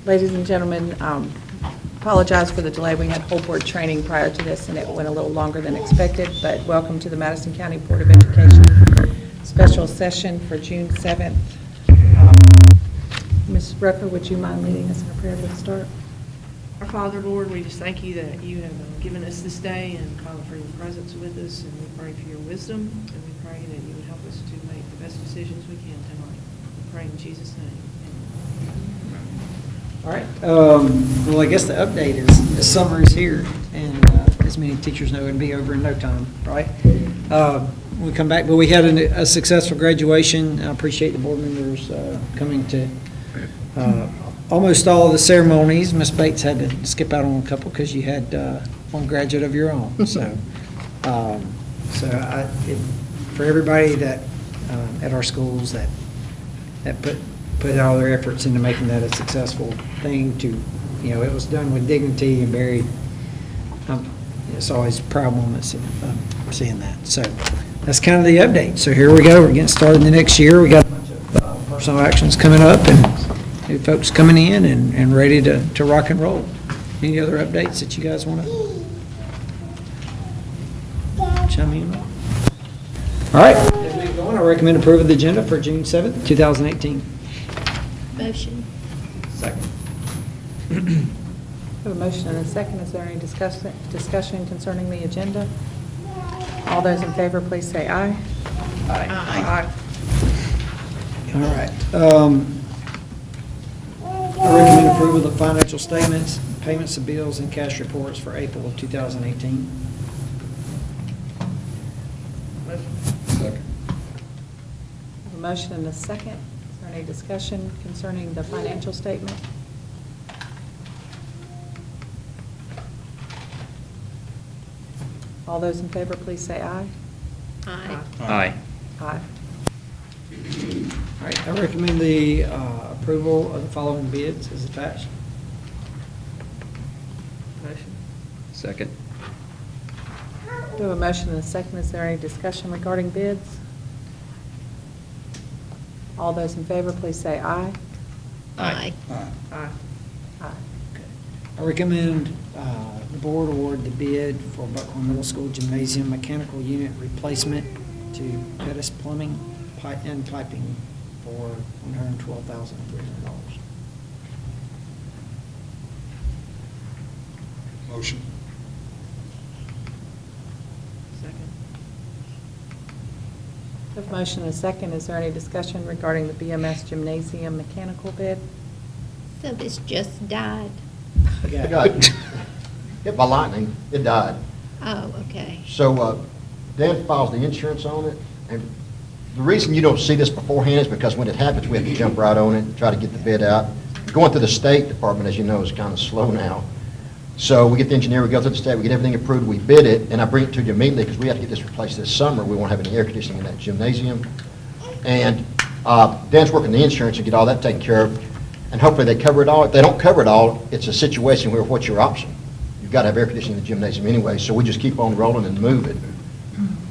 Ladies and gentlemen, apologize for the delay. We had whole board training prior to this, and it went a little longer than expected, but welcome to the Madison County Board of Education special session for June 7th. Ms. Rucker, would you mind leading us in a prayer to start? Our Father, Lord, we just thank you that you have given us this day, and Father, for your presence with us, and we pray for your wisdom, and we pray that you would help us to make the best decisions we can tonight. We pray in Jesus' name. All right. Well, I guess the update is the summer is here, and as many teachers know, it'll be over in no time, right? We come back, but we had a successful graduation. I appreciate the board members coming to almost all of the ceremonies. Ms. Bates had to skip out on a couple because you had one graduate of your own. So, for everybody that at our schools that put all their efforts into making that a successful thing, it was done with dignity and very. It's always proud moments of seeing that. So that's kind of the update. So here we go. We're getting started in the next year. We got a bunch of personal actions coming up and new folks coming in and ready to rock and roll. Any other updates that you guys want to chime in on? All right. As we go on, I recommend approval of the agenda for June 7th, 2018. Motion. Second. We have a motion and a second. Is there any discussion concerning the agenda? All those in favor, please say aye. Aye. All right. I recommend approval of the financial statements, payments of bills, and cash reports for April of 2018. Motion. We have a motion and a second. Is there any discussion concerning the financial statement? All those in favor, please say aye. Aye. Aye. Aye. All right, I recommend the approval of the following bids as attached. Motion. Second. We have a motion and a second. Is there any discussion regarding bids? All those in favor, please say aye. Aye. Aye. Aye. I recommend the board award the bid for Buckhorn Middle School Gymnasium Mechanical Unit Replacement to Pettis Plumbing and Piping for $112,300. Motion. Second. We have a motion and a second. Is there any discussion regarding the BMS Gymnasium mechanical bid? So this just died? Yeah. It got hit by lightning, it died. Oh, okay. So Dan files the insurance on it, and the reason you don't see this beforehand is because when it happens, we have to jump right on it and try to get the bid out. Going through the State Department, as you know, is kind of slow now. So we get the engineer, we go through the state, we get everything approved, we bid it, and I bring it to you immediately because we have to get this replaced this summer. We won't have any air conditioning in that gymnasium. And Dan's working the insurance to get all that taken care of, and hopefully they cover it all. If they don't cover it all, it's a situation where what's your option? You've got to have air conditioning in the gymnasium anyway, so we just keep on rolling and move it.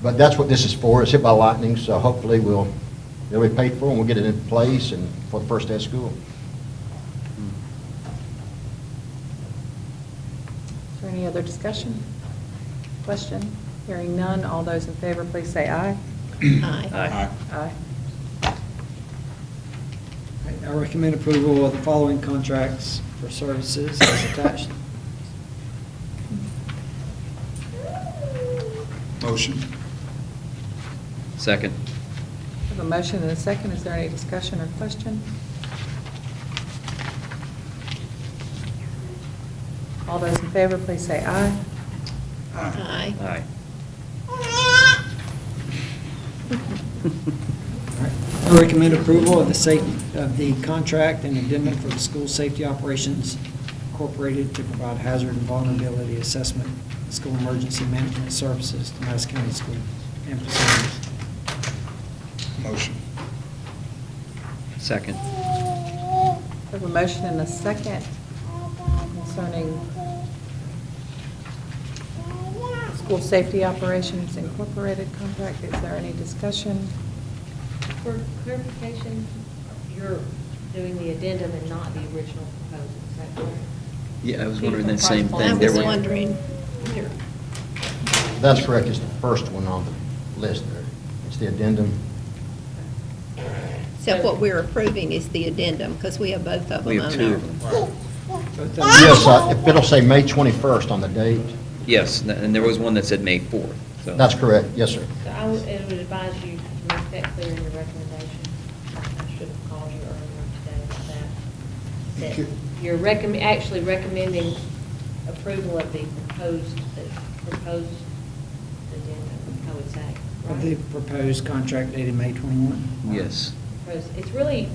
But that's what this is for. It's hit by lightning, so hopefully it'll be paid for and we'll get it in place and for the first day of school. Is there any other discussion? Question? Hearing none. All those in favor, please say aye. Aye. Aye. Aye. I recommend approval of the following contracts for services as attached. Motion. Second. We have a motion and a second. Is there any discussion or question? All those in favor, please say aye. Aye. Aye. I recommend approval of the contract and addendum for the school safety operations incorporated to provide hazard and vulnerability assessment, school emergency management services to Madison County School and facilities. Motion. Second. We have a motion and a second concerning the School Safety Operations Incorporated contract. Is there any discussion? For clarification, your doing the addendum and not the original proposal, is that correct? Yeah, I was wondering the same People thing. I There was were- wondering, That's correct, it's the first one on the list there. It's the addendum. so what we're approving is the addendum, because we have both of them We on have two. our. Both of them. Yes, it'll say May 21st on the date. Yes, and there was one that said May 4th. So That's correct, yes, sir. So I would advise you to make that clear in your recommendation. I should have called you earlier today about that. That you're actually recommending approval of the proposed addendum, I would say, Of the right? proposed contract dated May 21. Yes. It's really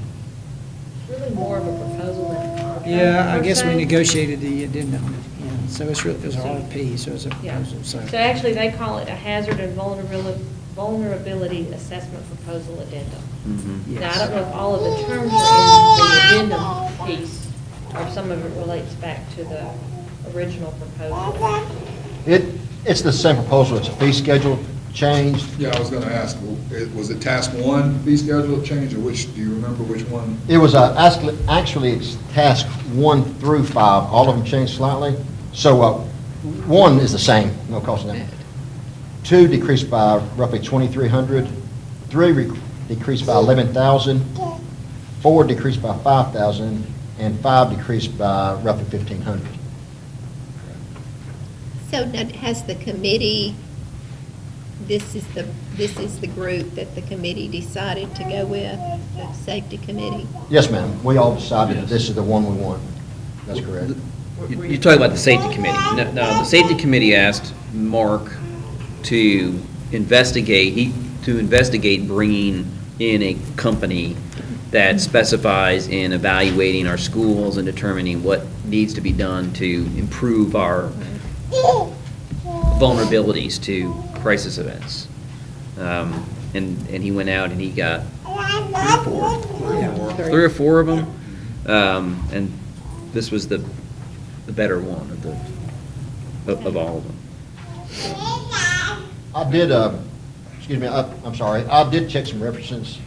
more of a proposal than a contract. Yeah, I per guess we se. negotiated the addendum, yeah, so it's really, it was an RFP, so it's a Yeah. proposal, so. So actually, they call it a hazard and vulnerability assessment proposal addendum. Mhm. Now, I don't know if all of the terms are in the addendum piece, or if some of it relates back to the original proposal. It's the same proposal, it's a fee schedule changed. Yeah, I was gonna ask, was it task one fee schedule change, or which, do you remember which one? It was, actually, it's task 1 through 5, all of them changed slightly. So 1 is the same, no cost in that. 2 decreased by roughly 2,300. 3 decreased by 11,000. 4 decreased by 5,000. And 5 decreased by roughly 1,500. So now, has the committee, this is the group that the committee decided to go with, the safety committee? Yes, ma'am, we all decided that this is the one we want. That's correct. You're talking about the safety committee. No, the safety committee asked Mark to investigate bringing in a company that specifies in evaluating our schools and determining what needs to be done to improve our vulnerabilities to crisis events. And he went out and he got 3 or 4 of them. And this was the better one of all of them. I did, excuse me, I'm sorry, I did check some references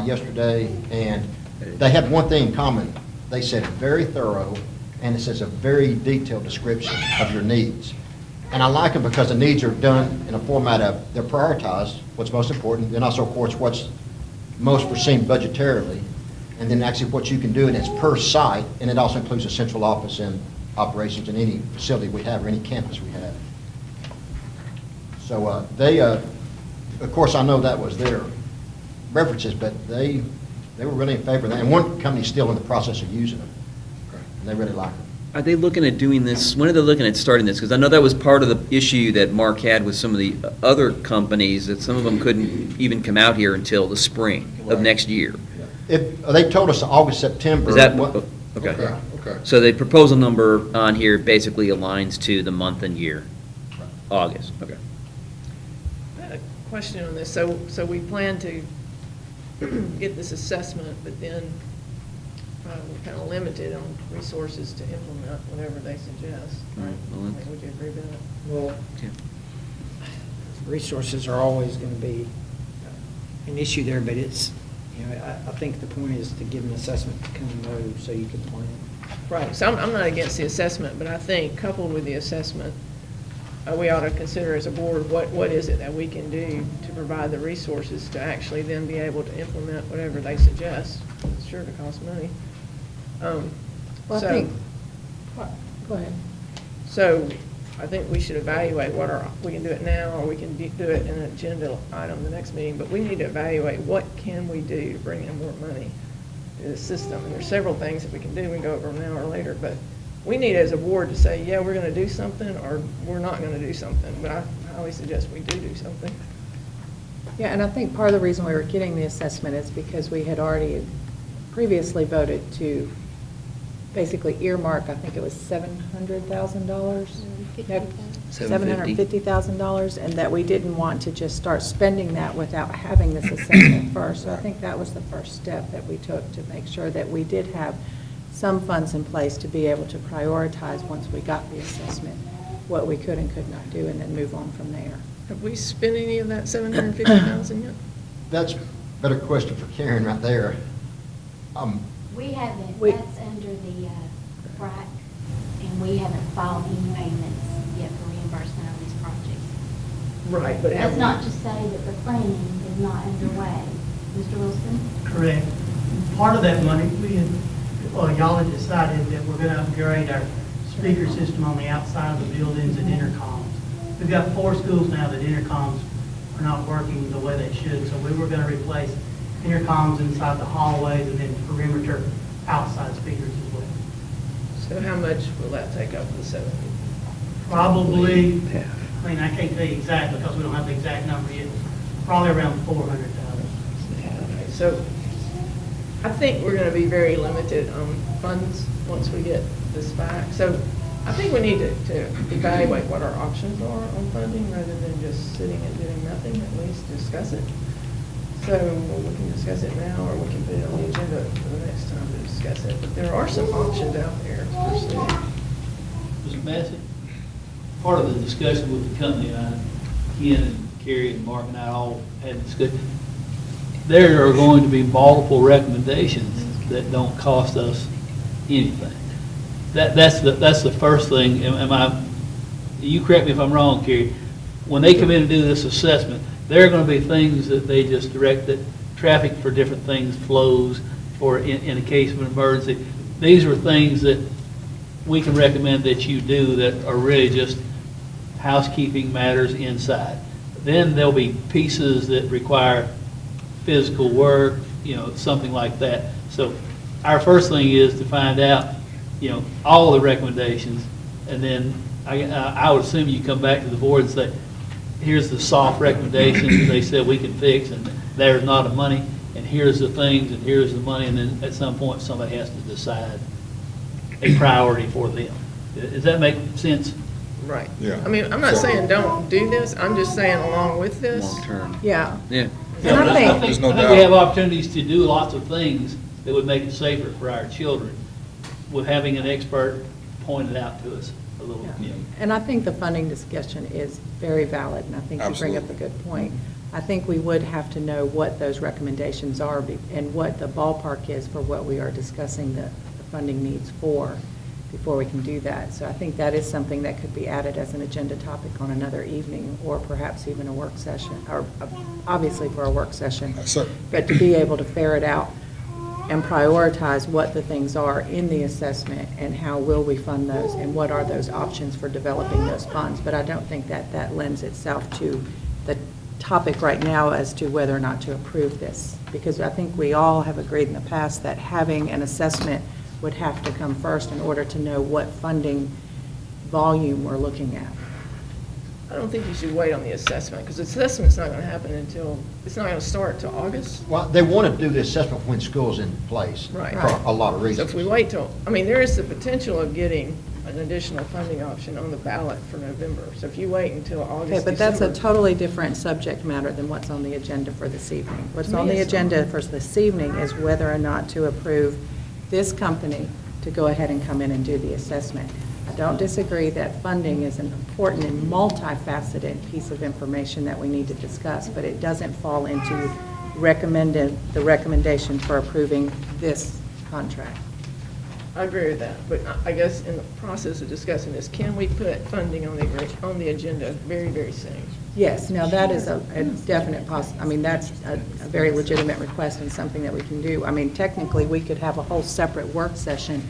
yesterday, and they have one thing in common. They said very thorough, and it says a very detailed description of your needs. And I like them because the needs are done in a format of, they're prioritized, what's most important, and also, of course, what's most foreseen budgetarily, and then actually what you can do, and it's per site, and it also includes a central office and operations in any facility we have or any campus we have. So they, of course, I know that was their references, but they were really in favor of that. And one company's still in the process of using them, and they really like them. Are they looking at doing this, when are they looking at starting this? Because I know that was part of the issue that Mark had with some of the other companies, that some of them couldn't even come out here until the spring of next year. They told us August, September. Is that, What- okay. Okay. So the proposal number on here basically aligns to the month and year, August, okay. I had a question on this. So we plan to get this assessment, but then we're kind of limited on resources to implement whatever they suggest. Right, well, that's- Would you agree with that? Well, Yeah. resources are always going to be an issue there, but it's, you know, I think the point is to give an assessment to come know so you can plan. Right, so I'm not against the assessment, but I think coupled with the assessment, we ought to consider as a board, what is it that we can do to provide the resources to actually then be able to implement whatever they suggest. It's sure to cost money. Well, I So- think, go ahead. So I think we should evaluate we can do it now, or we can do it in an agenda item the next meeting, but we need to evaluate what can we do to bring in more money to the system. And there's several things that we can do, we can go over them now or later, but we need as a board to say, yeah, we're gonna do something, or we're not gonna do something, but I always suggest we do something. Yeah, and I think part of the reason we were getting the assessment is because we had already previously voted to basically earmark, I think it was $700,000? $750,000, and that we didn't want to just start spending that without having this assessment first. So I think that was the first step that we took to make sure that we did have some funds in place to be able to prioritize, once we got the assessment, what we could and could not do, and then move on from there. Have we spent any of that $750,000 yet? That's a better question for Karen right there. We haven't, We- that's under the BRAC, and we haven't filed any payments yet for reimbursement on these projects. Right, but That's not to say that the planning is not underway. Mr. Wilson? Correct. Part of that money, y'all had decided that we're going to upgrade our speaker system on the outside of the buildings and intercoms. We've got 4 schools now that intercoms are not working the way they should, so we were going to replace intercoms inside the hallways and then perimeter outside speakers as well. So how much will that take up the 70? Probably, I mean, I can't tell you exactly because we don't have the exact number yet, probably around 400,000. Okay, so I think we're gonna be very limited on funds once we get this back. So I think we need to evaluate what our options are on funding rather than just sitting and doing nothing, at least discuss it. So we can discuss it now, or we can put it on the agenda for the next time to discuss it. But there are some options out there to pursue. Mr. Massey, part of the discussion with the company, Ken and Kerry and Mark and I all had a discussion. There are going to be multiple recommendations that don't cost us anything. That's the first thing. You correct me if I'm wrong, Kerry. When they come in and do this assessment, there are going to be things that they just direct, that traffic for different things flows, or in a case of an emergency. These are things that we can recommend that you do that are really just housekeeping matters inside. Then there'll be pieces that require physical work, something like that. So our first thing is to find out, all the recommendations, and then I would assume you come back to the board and say, here's the soft recommendations they said we can fix, and there's not the money, and here's the things, and here's the money, and then at some point, somebody has to decide a priority for them. Does that make sense? Right. Yeah. I mean, I'm not saying don't do this, I'm just saying along with this. Long-term. Yeah. Yeah. And I think, There's no I think we have doubt. opportunities to do lots of things that would make it safer for our children, with having an expert point it out to us a little, and I think the funding discussion is very valid, and I think you bring up a good point. I think we would have to know what those recommendations are and what the ballpark is for what we are discussing the funding needs for, before we can do that. So I think that is something that could be added as an agenda topic on another evening, or perhaps even a work session, or obviously for a work session. Sir. But to be able to ferret out and prioritize what the things are in the assessment, and how will we fund those, and what are those options for developing those funds. But I don't think that lends itself to the topic right now as to whether or not to approve this, because I think we all have agreed in the past that having an assessment would have to come first in order to know what funding volume we're looking at. I don't think you should wait on the assessment, because the assessment's not gonna happen it's not gonna start till August. Well, they want to do the assessment when school's in place. Right. For a lot of So reasons. if we wait till, there is the potential of getting an additional funding option on the ballot for November. So if you wait until August, Okay, but that's a December- totally different subject matter than what's on the agenda for this evening. What's To me, on the it's not. agenda for this evening is whether or not to approve this company to go ahead and come in and do the assessment. I don't disagree that funding is an important and multifaceted piece of information that we need to discuss, but it doesn't fall into the recommendation for approving this contract. I agree with that, but I guess in the process of discussing this, can we put funding on the agenda very, very soon? Yes, now that is a definite that's a very legitimate request and something that we can do. Technically, we could have a whole separate work session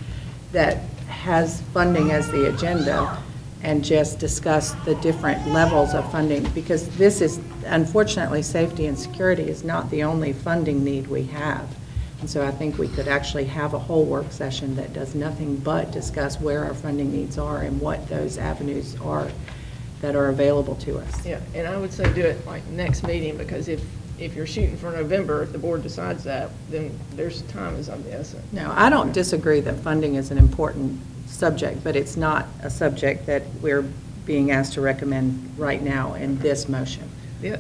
that has funding as the agenda and just discuss the different levels of funding, because this is, unfortunately, safety and security is not the only funding need we have. And so I think we could actually have a whole work session that does nothing but discuss where our funding needs are and what those avenues are that are available to us. Yeah, and I would say do it like next meeting, because if you're shooting for November, if the board decides that, then time is of the essence. No, I don't disagree that funding is an important subject, but it's not a subject that we're being asked to recommend right now in this motion. Yeah,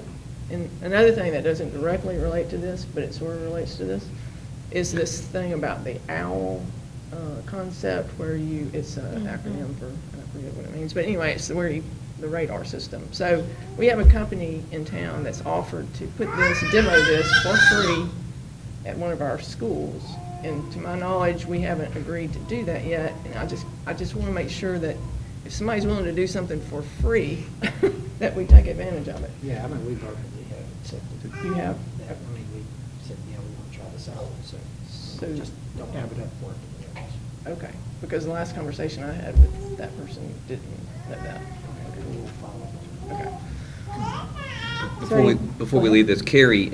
and another thing that doesn't directly relate to this, but it sort of relates to this, is this thing about the OWL concept, where it's an acronym for, I forget what it means, but anyway, it's where the radar system. So we have a company in town that's offered to demo this for free at one of our schools, And to my knowledge, we haven't agreed to do that yet. And I just want to make sure that if somebody's willing to do something for free, that we take advantage of it. Yeah, I mean, we verbally have accepted. You have? I mean, we said, yeah, we want to try this out, so So- just don't have it up for it. Okay, because the last conversation I had with that person didn't know that. We'll follow. Okay. Before we leave this, Carrie,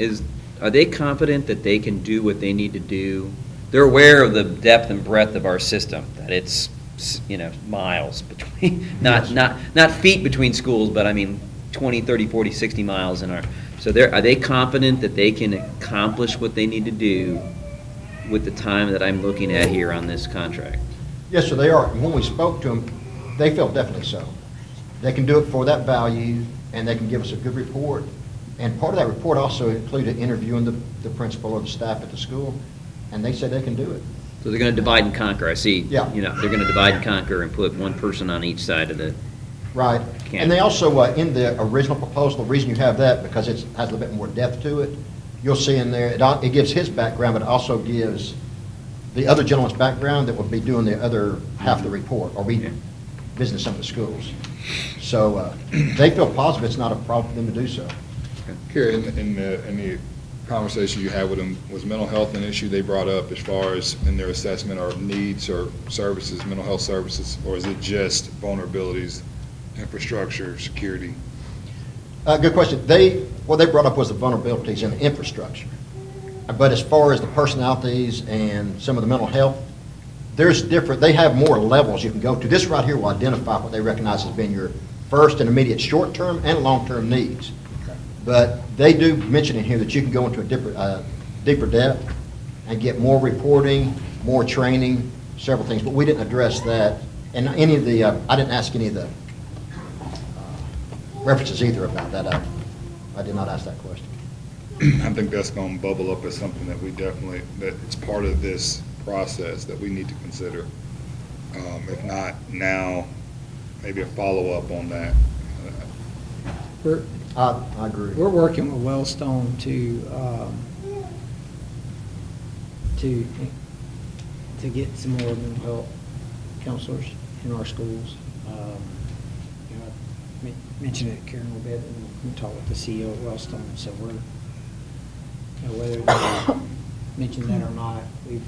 are they confident that they can do what they need to do? They're aware of the depth and breadth of our system, that it's, miles between, not feet between schools, but I mean 20, 30, 40, 60 miles in our, so are they confident that they can accomplish what they need to do with the time that I'm looking at here on this contract? Yes, sir, they are. And when we spoke to them, they felt definitely so. They can do it for that value, and they can give us a good report. And part of that report also included interviewing the principal or the staff at the school, and they said they can do it. So they're going to divide and conquer, I see. Yeah. They're going to divide and conquer and put one person on each side of the, Right. Can. And they also, in the original proposal, the reason you have that, because it has a little bit more depth to it, you'll see in there, it gives his background, but it also gives the other gentleman's background that will be doing the other half of the report, or be visiting some of the schools. So they feel positive it's not a problem for them to do so. Carrie, in the conversation you had with them, was mental health an issue they brought up as far as in their assessment or needs or services, mental health services, or is it just vulnerabilities, infrastructure, security? Good question. What they brought up was the vulnerabilities in the infrastructure. But as far as the personalities and some of the mental health, they have more levels you can go to. This right here will identify what they recognize as being your first and immediate short-term and long-term needs. But they do mention in here that you can go into a deeper depth and get more reporting, more training, several things. But we didn't address that. And I didn't ask any of the references either about that. I did not ask that question. I think that's going to bubble up as something that that it's part of this process that we need to consider. If not now, maybe a follow-up on that. I agree. We're working with Wellstone to get some more mental health counselors in our schools. I mentioned it, Karen, a little bit, and we talked with the CEO of Wellstone, so we're, whether they mention that or not, we've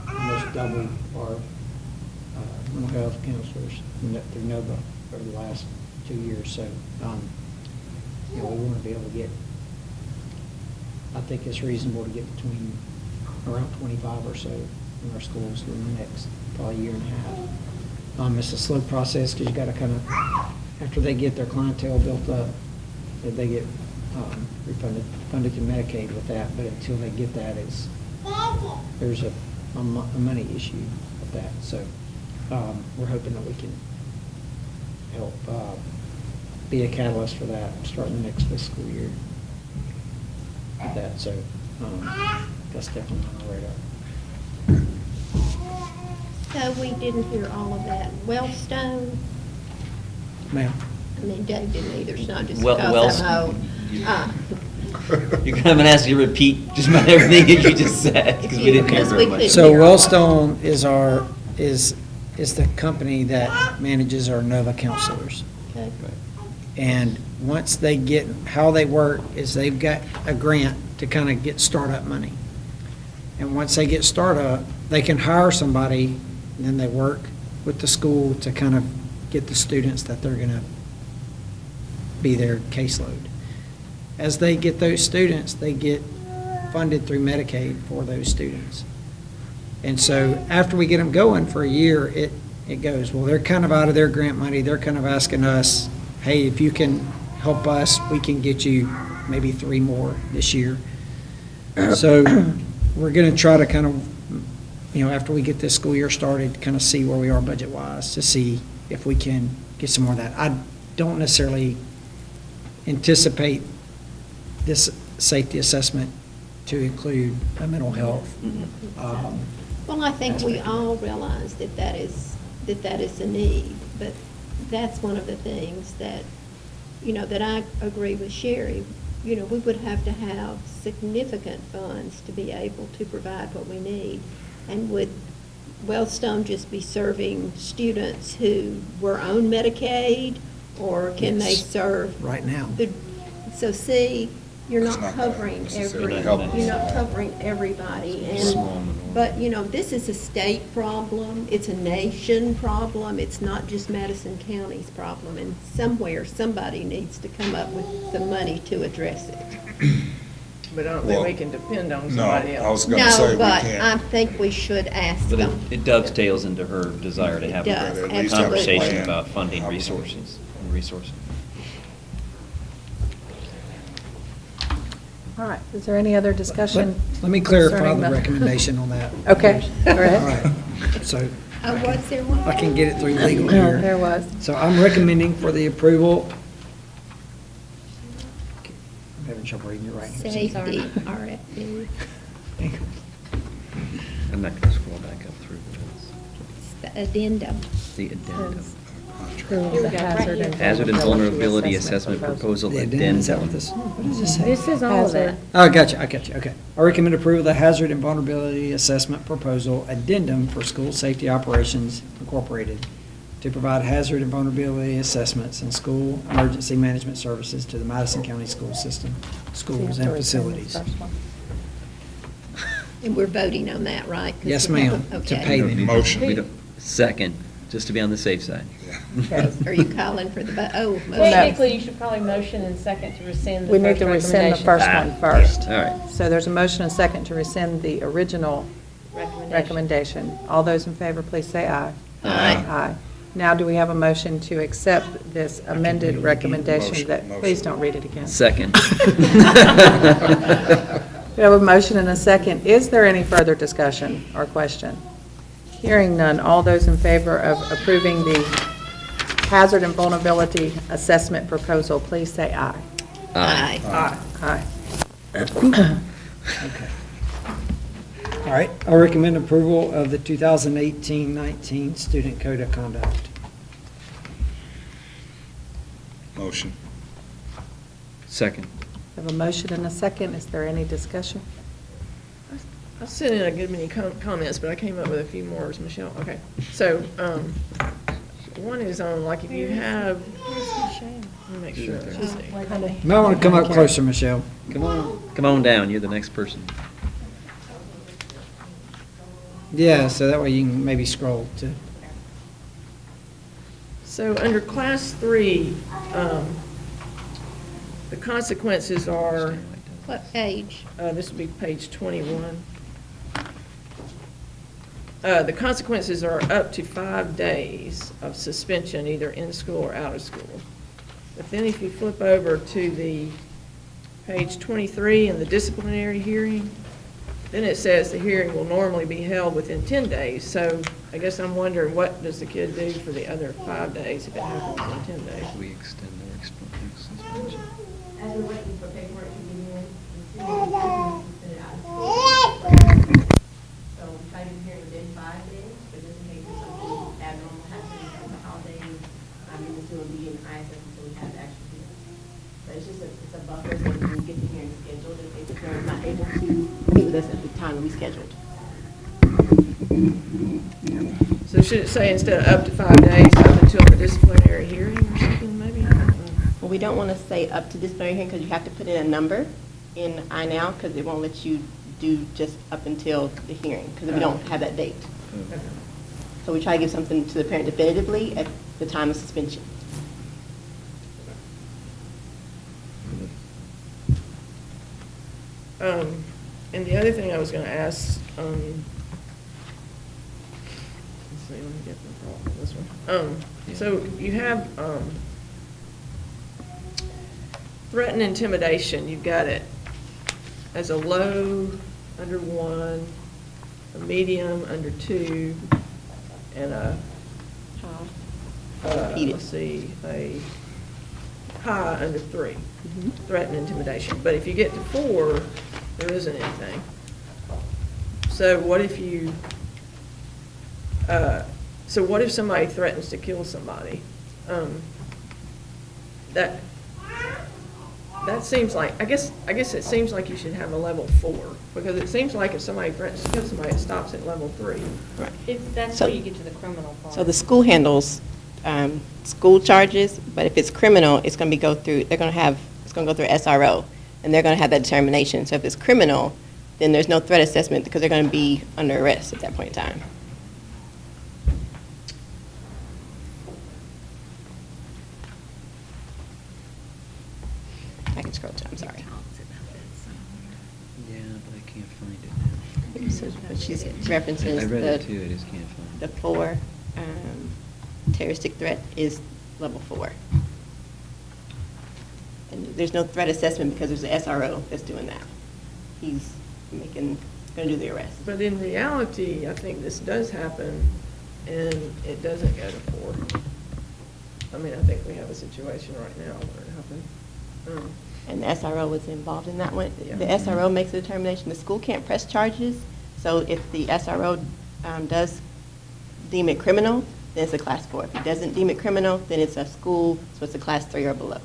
almost doubled our mental health counselors through NOVA over the last 2 years, so, we want to be able to get, I think it's reasonable to get between around 25 or so in our schools in the next probably year and a half. It's a slow process because you got to kind of, after they get their clientele built up, that they get funded through Medicaid with that, but until they get that, there's a money issue with that. So we're hoping that we can help be a catalyst for that starting the next fiscal year with that. So that's definitely on our radar. So we didn't hear all of that. Wellstone, Ma'am? I mean, Dave didn't either, it's not just Well- because I'm old. You're going to ask you to repeat just about everything that you just said, because we didn't hear Because very we much. couldn't. So Wellstone is the company that manages our NOVA counselors. Okay. And once they get, how they work is they've got a grant to kind of get startup money. And once they get startup, they can hire somebody, and then they work with the school to kind of get the students that they're going to be their caseload. As they get those students, they get funded through Medicaid for those students. And so after we get them going for a year, it goes, well, they're kind of out of their grant money. They're kind of asking us, hey, if you can help us, we can get you maybe 3 more this year. So we're going to try to kind of, after we get this school year started, kind of see where we are budget-wise to see if we can get some more of that. I don't necessarily anticipate this safety assessment to include a mental health. Well, I think we all realize that is a need, but that's one of the things that, that I agree with Sherry. you know, we would have to have significant funds to be able to provide what we need. And would Wellstone just be serving students who were on Medicaid, or can they Yes. serve? Right now. So see, you're It's not not gonna covering necessarily every, help us. you're not covering everybody. Small And, minority. but, you know, this is a state problem, it's a nation problem, it's not just Madison County's problem. And somewhere, somebody needs to come up with the money to address it. But I don't think Well, we can depend on No, somebody I was else. gonna say No, we but I can't. think we should ask But them. it dovetails into her desire to have It a does, At least have a conversation plan. about funding I would- resources and resources. All right, is there any other discussion? Let me clarify concerning the recommendation on that. Okay, go ahead. All right, so Oh, was there one? I can get it through legal There here. was. So I'm recommending for the approval. I'm having trouble reading it right here. Safety, RFP, I'm not going to scroll back up through it's the addendum. the addendum. Approve the hazard and Hazard and vulnerability assessment proposal The addendum, is that what addendum. this, what does this say? This is all of that. Oh, I got you, okay. I recommend approval of the Hazard and Vulnerability Assessment Proposal Addendum for School Safety Operations Incorporated to provide hazard and vulnerability assessments and school emergency management services to the Madison County school system, schools and facilities. And we're voting on that, right? 'Cause Yes, we have- ma'am, to okay. pay them. Motion. We don't- Second, just to be on the safe side. Are you calling for the, motion? Technically, you should probably motion and second to rescind the We first need to rescind the recommendation. first one first. All right. So there's a motion and second to rescind the original recommendation. All those in favor, please say aye. Aye. Aye. Now, do we have a motion to accept this amended recommendation that, Motion. please don't read it again. Second. We have a motion and a second. Is there any further discussion or question? Hearing none, all those in favor of approving the hazard and vulnerability assessment proposal, please say aye. Aye. Aye. All right, I recommend approval of the 2018-19 Student Code of Conduct. Motion. Second. We have a motion and a second. Is there any discussion? I sent in a good many comments, but I came up with a few more, Michelle. Okay. So, one is on, like, if you have, let me make sure. Let's see. You might want to come up closer, Michelle. Come on down, you're the next person. Yeah, so that way you can maybe scroll to. So under class 3, the consequences are, What age? this would be page 21. The consequences are up to 5 days of suspension, either in school or out of school. But then if you flip over to the page 23 in the disciplinary hearing, then it says the hearing will normally be held within 10 days. So I guess I'm wondering, what does the kid do for the other 5 days if it happens in 10 days? We extend their suspension. As we're waiting for paperwork to be in, the city is send it out of school. So we try to be here within 5 days, but just in case there's something abnormal happening from the holidays, the student will be in ISS until we have the actual hearing. But it's just it's a buffer so we can get the hearing scheduled in case the parent's not able to meet with us at the time we scheduled. So should it say instead of up to 5 days, up until the disciplinary hearing or something, maybe? I don't know. Well, we don't want to say up to disciplinary hearing because you have to put in a number in I-Now because it won't let you do just up until the hearing because we don't have that date. So we try to give something to the parent definitively at the time of suspension. And the other thing I was going to ask, let's see, let me get this one. So you have threat and intimidation, you've got it as a low, under 1, a medium, under 2, and a, let's see, a high, under 3. Threat and intimidation. But if you get to 4, there isn't anything. So what if you, so what if somebody threatens to kill somebody? That, that seems like, I guess it seems like you should have a level 4, because it seems like if somebody, for instance, if somebody stops at level 3. That's So- where you get to the criminal part. So the school handles school charges, but if it's criminal, it's going to go through, it's going to go through SRO, and they're going to have that determination. So if it's criminal, then there's no threat assessment because they're going to be under arrest at that point in time. I can scroll to, I'm sorry. Yeah, but I can't find it now. So what she's referencing I read it is too, I just can't find the it. 4 terroristic threat is level 4. And there's no threat assessment because there's an SRO that's doing that. He's going to do the arrest. But in reality, I think this does happen, and it doesn't go to 4. I mean, I think we have a situation right now where it happened. And the SRO was involved in that one. Yeah. The SRO makes a determination. The school can't press charges. So if the SRO does deem it criminal, then it's a class 4. If he doesn't deem it criminal, then it's a school, so it's a class 3 or below.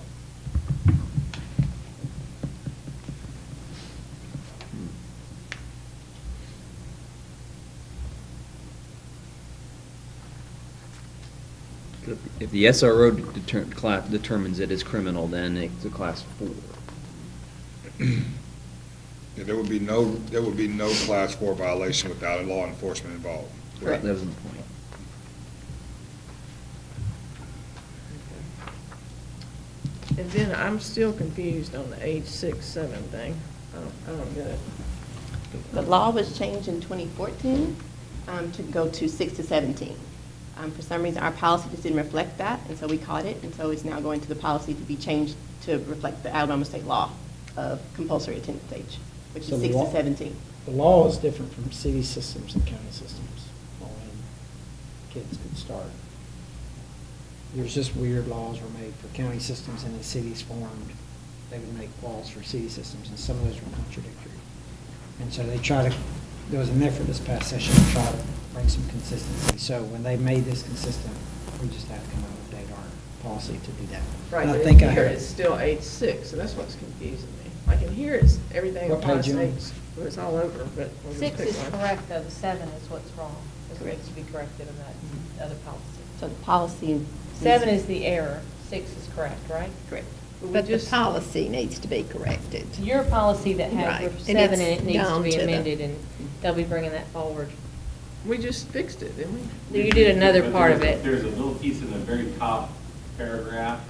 If the SRO determines it as criminal, then it's a class 4. Yeah, there would be no class 4 violation without a law enforcement involved. That was the point. And then I'm still confused on the age 6, 7 thing. I don't get it. The law was changed in 2014 to go to 6 to 17. For some reason, our policy just didn't reflect that, and so we caught it, and so it's now going to the policy to be changed to reflect the Alabama state law of compulsory attendance age, which So is the 6 law- to 17. The law is different from city systems and county systems on when kids could start. There's just weird laws were made for county systems, and the cities formed, they would make laws for city systems, and some of those were contradictory. And so there was an effort this past session to try to bring some consistency. So when they made this consistent, we just have to come up with our policy to do that. Right, And I but think in I here heard- it's still age 6, so that's what's confusing me. Like in here, it's everything What applies page you to on? age, well, it's all over, but. we'll just 6 pick is one. correct, though, the 7 is what's wrong. It needs to be corrected in that other policy. So the policy. 7 is the error, 6 is correct, right? Correct. we But the just- policy needs to be corrected. Your policy that has Right, your and 7 in it's it needs to down be to the- amended, and they'll be bringing that forward. We just fixed it, didn't we? You did another But part of there's- it. There's a little piece in the very top paragraph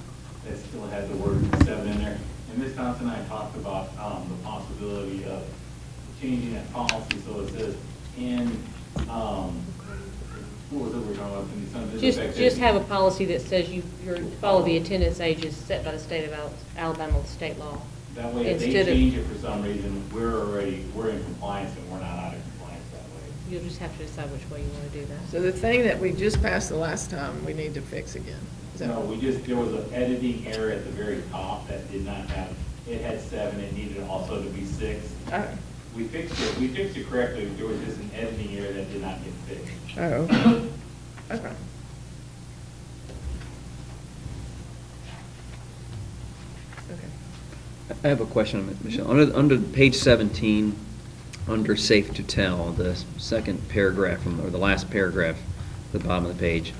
that still has the word 7 in there. And Ms. Thompson and I talked about the possibility of changing that policy, so it says, what was it we're talking about? In some- Just have a policy that says you follow the attendance ages set by the state of Alabama with state law. That way, if they Instead of- change it for some reason, we're in compliance and we're not out of compliance that way. You'll just have to decide which way you want to do that. So the thing that we just passed the last time, we need to fix again. Is that No, what- there was an editing error at the very top that did not have, it had 7, it needed also to be 6. Oh, We fixed it correctly, there was just an editing error that did not get fixed. oh, okay. Okay. I have a question, Michelle. Under page 17, under safe to tell, the second paragraph, or the last paragraph at the bottom of the page,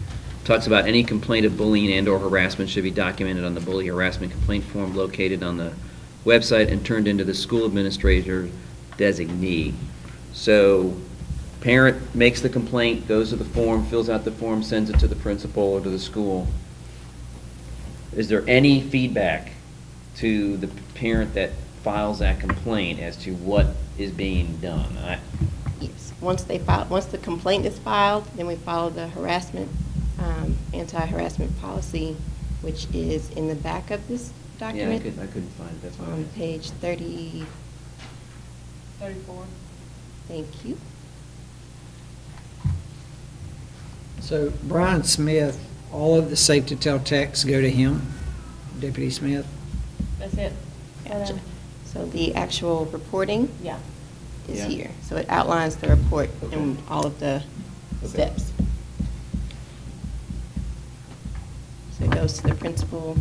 talks about any complaint of bullying and/or harassment should be documented on the bully harassment complaint form located on the website and turned into the school administrator designee. So parent makes the complaint, goes to the form, fills out the form, sends it to the principal or to the school. Is there any feedback to the parent that files that complaint as to what is being done? Yes, once the complaint is filed, then we follow the harassment, anti-harassment policy, which is in the back of this Yeah, document. I couldn't find it, that's why. On page 30, 34. thank you. So Brian Smith, all of the safe to tell texts go to him, Deputy Smith? That's it. Gotcha. So the actual reporting Yeah. is Yeah. here. So it outlines the report and all of the Okay. steps. So it goes to the principal.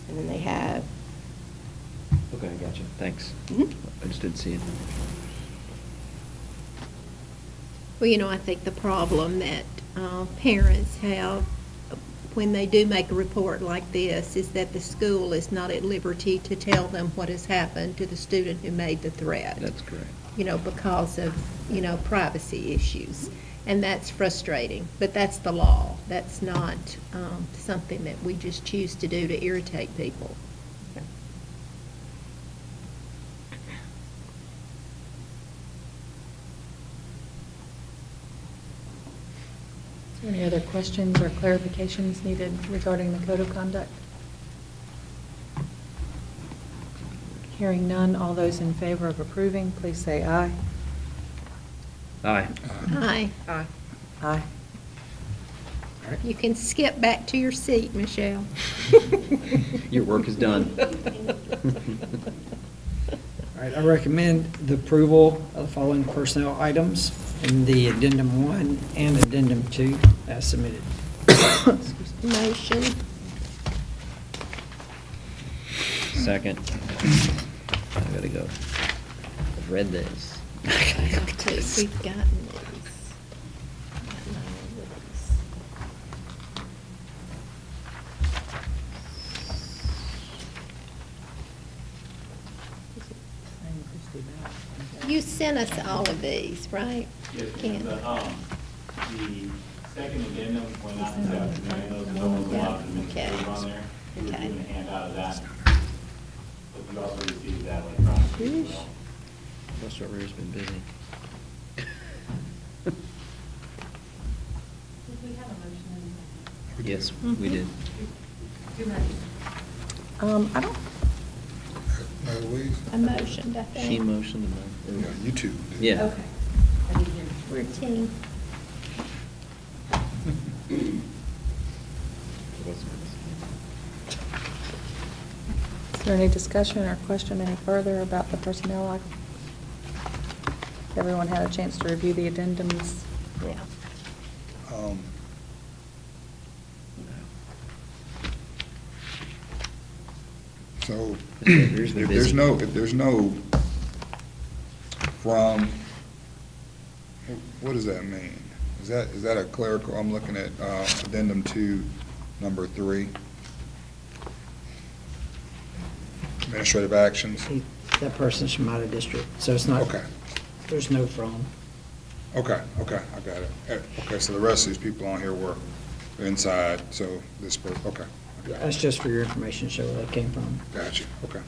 And then they have, Okay, gotcha, thanks. Mhm. I just didn't see it. well, you know, I think the problem that parents have when they do make a report like this is that the school is not at liberty to tell them what has happened to the student who made the threat. That's correct. You know, because of, you know, privacy issues. And that's frustrating, but that's the law. That's not something that we just choose to do to irritate people. Is there any other questions or clarifications needed regarding the code of conduct? Hearing none, all those in favor of approving, please say aye. Aye. Aye. Aye. Aye. You can skip back to your seat, Michelle. Your work is done. All right, I recommend the approval of the following personnel items in the addendum 1 and addendum 2 as submitted. Motion. Second. I gotta go. I've read this. We've gotten these. Gotten all of these. You sent us all of these, right? Yes, Ken? the second addendum went out this afternoon, those are the ones that have administrative on there. We were Okay. given a handout of that. But you also received that electronically as well. Most of has been busy. Did we have a motion in the Yes, we did. Who made it? I don't, Mary Louise? I motioned, I think. She motioned. Yeah, you two. did. Yeah. Okay. I didn't hear. We're a team. is there any discussion or question any further about the personnel item? Everyone had a chance to review the addendums? Yeah. Um, So, Here's the if busy. there's no from, what does that mean? Is that a clerical, I'm looking at addendum 2, number 3. Administrative actions. That person's from out of district, so it's not, Okay, there's no from. okay, I got it. Okay, so the rest of these people on here were inside, so this person, okay. That's just for your information, show where that came from. Gotcha, okay.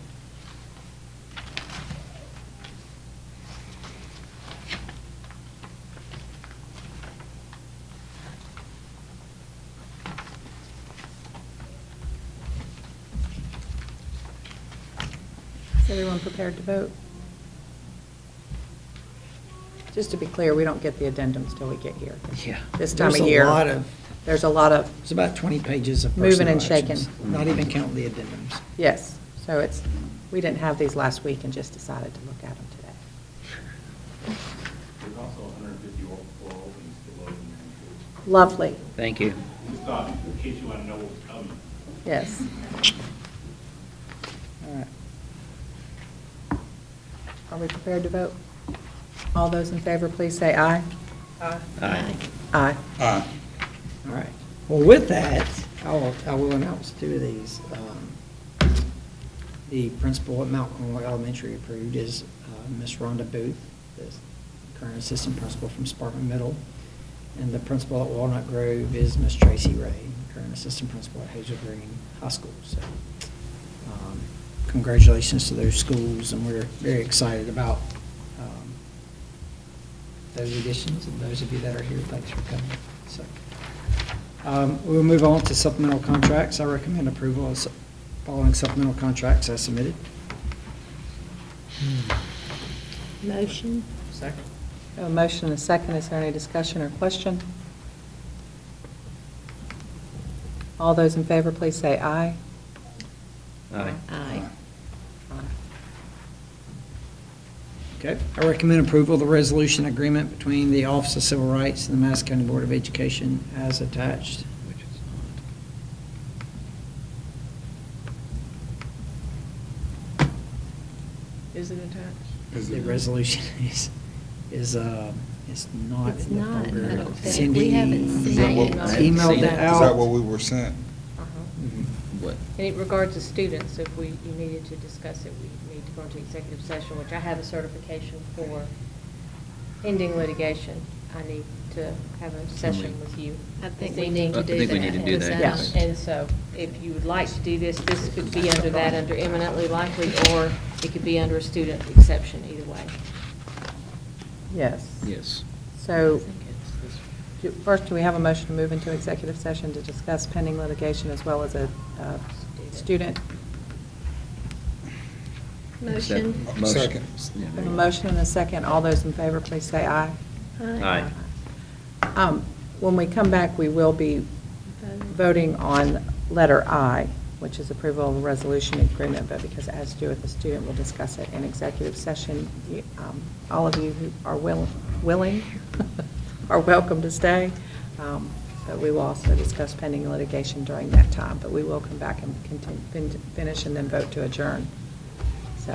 Is everyone prepared to vote? Just to be clear, we don't get the addendums till we get here. Yeah. This time There's of a year. lot of- There's a lot of, It's about 20 pages of Moving and personnel actions, shaking. not even counting the addendums. yes, so it's, we didn't have these last week and just decided to look at them today. There's also 154 openings still open there, too. Lovely, Thank you. Just thought, in case you want to know what's coming. yes. All right. Are we prepared to vote? All those in favor, please say aye. Aye. Aye. Aye. All right. Well, with that, I will announce 2 of these. The principal at Mount Cornwall Elementary approved is Miss Rhonda Booth, the current assistant principal from Sparkman Middle. And the principal at Walnut Grove is Miss Tracy Ray, current assistant principal at Hazel Green High School. So congratulations to those schools, and we're very excited about those additions, and those of you that are here, thanks for coming. So we'll move on to supplemental contracts. I recommend approval of following supplemental contracts as submitted. Motion. Second. A motion and a second. Is there any discussion or question? All those in favor, please say aye. Aye. Aye. Okay. I recommend approval of the resolution agreement between the Office of Civil Rights and the Madison County Board of Education as attached. Which is Is it attached? Is The it- resolution is not It's in the not, I folder. don't think. Cindy We haven't Is that what- emailed it Is that out. what we were sent? Uh-huh. What? And in regards to students, if you needed to discuss it, we need to go into executive session, which I have a certification for pending litigation. I need to have a session with you. I think this we need evening. to I do that. think we need to do Was that, yes. And so, if you would like to do this, this could be under that, under eminently likely, or it could be under a student exception, either way. Yes. Yes. So, first, do we have a motion to move into executive session to discuss pending litigation as well as a student? Motion. Second. We have a motion and a second. All those in favor, please say aye. Aye. When we come back, we will be voting on letter I, which is approval of the resolution agreement, but because it has to do with the student, we'll discuss it in executive session. All of you who are willing are welcome to stay, but we will also discuss pending litigation during that time. But we will come back and continue, finish and then vote to adjourn. So